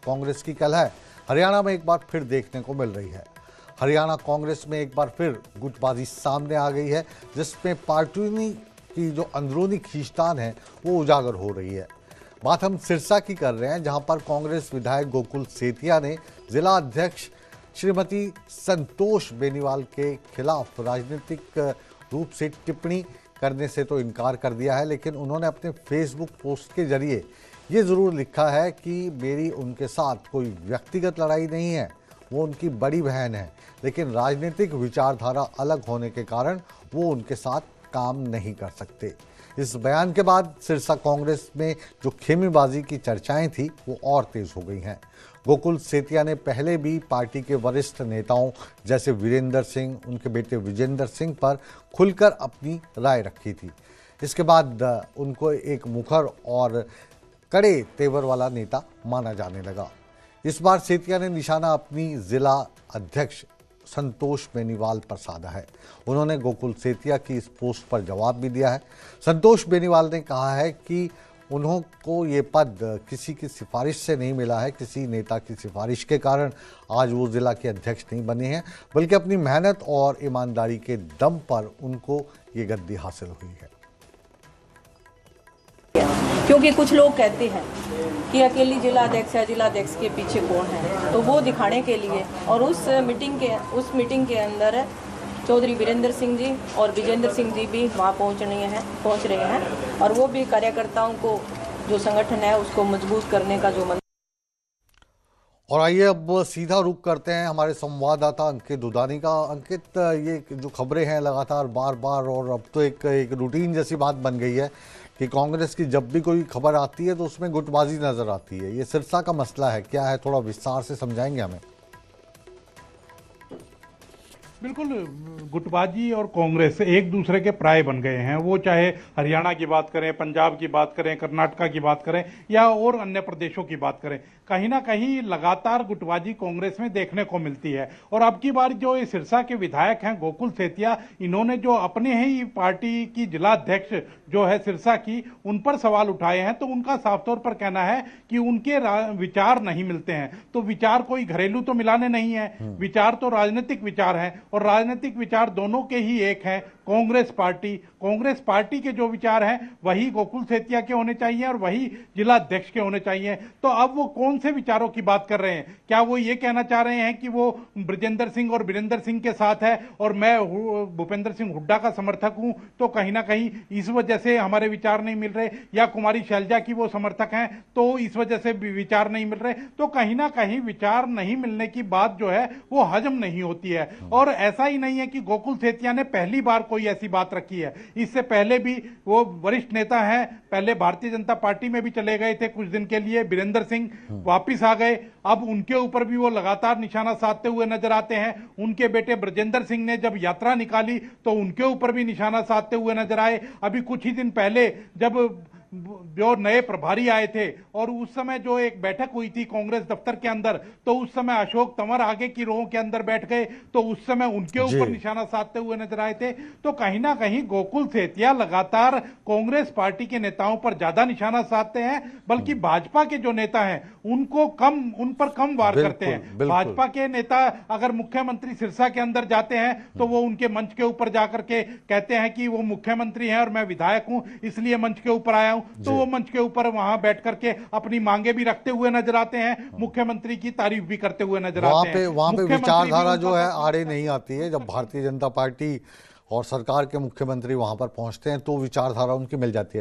कांग्रेस की कलह हरियाणा में एक बार फिर देखने को मिल रही है। हरियाणा कांग्रेस में एक बार फिर गुटबाजी सामने आ गई है, जिसमें पार्टी की जो अंदरूनी खींचतान है वो उजागर हो रही है। बात हम सिरसा की कर रहे हैं, जहां पर कांग्रेस विधायक गोकुल सेतिया ने जिला अध्यक्ष श्रीमती संतोष बेनीवाल के खिलाफ राजनीतिक रूप से टिप्पणी करने से तो इनकार कर दिया है, लेकिन उन्होंने अपने फेसबुक पोस्ट के जरिए ये ज़रूर लिखा है कि मेरी उनके साथ कोई व्यक्तिगत लड़ाई नहीं है, वो उनकी बड़ी बहन है, लेकिन राजनीतिक विचारधारा अलग होने के कारण वो उनके साथ काम नहीं कर सकते। इस बयान के बाद सिरसा कांग्रेस में जो खेमेबाजी की चर्चाएं थी वो और तेज हो गई हैं। गोकुल सेतिया ने पहले भी पार्टी के वरिष्ठ नेताओं जैसे वीरेंद्र सिंह, उनके बेटे विजेंद्र सिंह पर खुलकर अपनी राय रखी थी। इसके बाद उनको एक मुखर और कड़े तेवर वाला नेता माना जाने लगा। इस बार सेतिया ने निशाना अपनी जिला अध्यक्ष संतोष बेनीवाल पर साधा है। उन्होंने गोकुल सेतिया की इस पोस्ट पर जवाब भी दिया है। संतोष बेनीवाल ने कहा है कि उन्होंने ये पद किसी की सिफारिश से नहीं मिला है, किसी नेता की सिफारिश के कारण आज वो जिला के अध्यक्ष नहीं बने हैं, बल्कि अपनी मेहनत और ईमानदारी के दम पर उनको ये गद्दी हासिल हुई है। क्योंकि कुछ लोग कहते हैं कि अकेली जिला अध्यक्ष है, जिला अध्यक्ष के पीछे कौन है, तो वो दिखाने के लिए और उस मीटिंग के अंदर चौधरी वीरेंद्र सिंह जी और विजेंद्र सिंह जी भी वहाँ पहुँच रहे हैं और वो भी कार्यकर्ताओं को जो संगठन है उसको मजबूत करने का जो और आइए अब सीधा रुख करते हैं हमारे संवाददाता अंकित दुधानी का। अंकित, ये जो खबरें हैं लगातार बार बार और अब तो एक रूटीन जैसी बात बन गई है कि कांग्रेस की जब भी कोई खबर आती है तो उसमें गुटबाजी नजर आती है। ये सिरसा का मसला है, क्या है, थोड़ा विस्तार से समझाएंगे हमें? बिल्कुल, गुटबाजी और कांग्रेस एक दूसरे के प्राय बन गए हैं। वो चाहे हरियाणा की बात करें, पंजाब की बात करें, कर्नाटका की बात करें या और अन्य प्रदेशों की बात करें, कहीं ना कहीं लगातार गुटबाजी कांग्रेस में देखने को मिलती है। और अब की बार जो सिरसा के विधायक हैं गोकुल सेतिया, इन्होंने जो अपने ही पार्टी की जिला अध्यक्ष जो है सिरसा की, उन पर सवाल उठाए हैं, तो उनका साफ तौर पर कहना है कि उनके विचार नहीं मिलते हैं। तो विचार कोई घरेलू तो मिलाने नहीं है, विचार तो राजनीतिक विचार हैं और राजनीतिक विचार दोनों के ही एक हैं। कांग्रेस पार्टी के जो विचार हैं वही गोकुल सेतिया के होने चाहिए और वही जिला अध्यक्ष के होने चाहिए। तो अब वो कौन से विचारों की बात कर रहे हैं? क्या वो ये कहना चाह रहे हैं कि वो ब्रजेंद्र सिंह और वीरेंद्र सिंह के साथ है और मैं भूपेंद्र सिंह हुड्डा का समर्थक हूं, तो कहीं ना कहीं इस वजह से हमारे विचार नहीं मिल रहे, या कुमारी शैलजा की वो समर्थक हैं तो इस वजह से विचार नहीं मिल रहे? तो कहीं ना कहीं विचार नहीं मिलने की बात जो है वो हजम नहीं होती है। और ऐसा ही नहीं है कि गोकुल सेतिया ने पहली बार कोई ऐसी बात रखी है, इससे पहले भी वो वरिष्ठ नेता हैं, पहले भारतीय जनता पार्टी में भी चले गए थे कुछ दिन के लिए, वीरेंद्र सिंह वापिस आ गए, अब उनके ऊपर भी वो लगातार निशाना साधते हुए नजर आते हैं। उनके बेटे ब्रजेंद्र सिंह ने जब यात्रा निकाली तो उनके ऊपर भी निशाना साधते हुए नजर आए। अभी कुछ ही दिन पहले जब जो नए प्रभारी आए थे और उस समय जो एक बैठक हुई थी कांग्रेस दफ्तर के अंदर, तो उस समय अशोक तंवर आगे की रोह के अंदर बैठ गए, तो उस समय उनके ऊपर निशाना साधते हुए नजर आए थे। तो कहीं ना कहीं गोकुल सेतिया लगातार कांग्रेस पार्टी के नेताओं पर ज्यादा निशाना साधते हैं, बल्कि भाजपा के जो नेता हैं उन पर कम वार करते हैं। भाजपा के नेता अगर मुख्यमंत्री सिरसा के अंदर जाते हैं तो वो उनके मंच के ऊपर जाकर के कहते हैं कि वो मुख्यमंत्री हैं और मैं विधायक हूं इसलिए मंच के ऊपर आया हूं, तो वो मंच के ऊपर वहां बैठ करके अपनी मांगे भी रखते हुए नजर आते हैं, मुख्यमंत्री की तारीफ भी करते हुए नजर आते हैं। वहां पे विचारधारा जो है आड़े नहीं आती है। जब भारतीय जनता पार्टी और सरकार के मुख्यमंत्री वहां पर पहुंचते हैं तो विचारधारा उनकी मिल जाती है।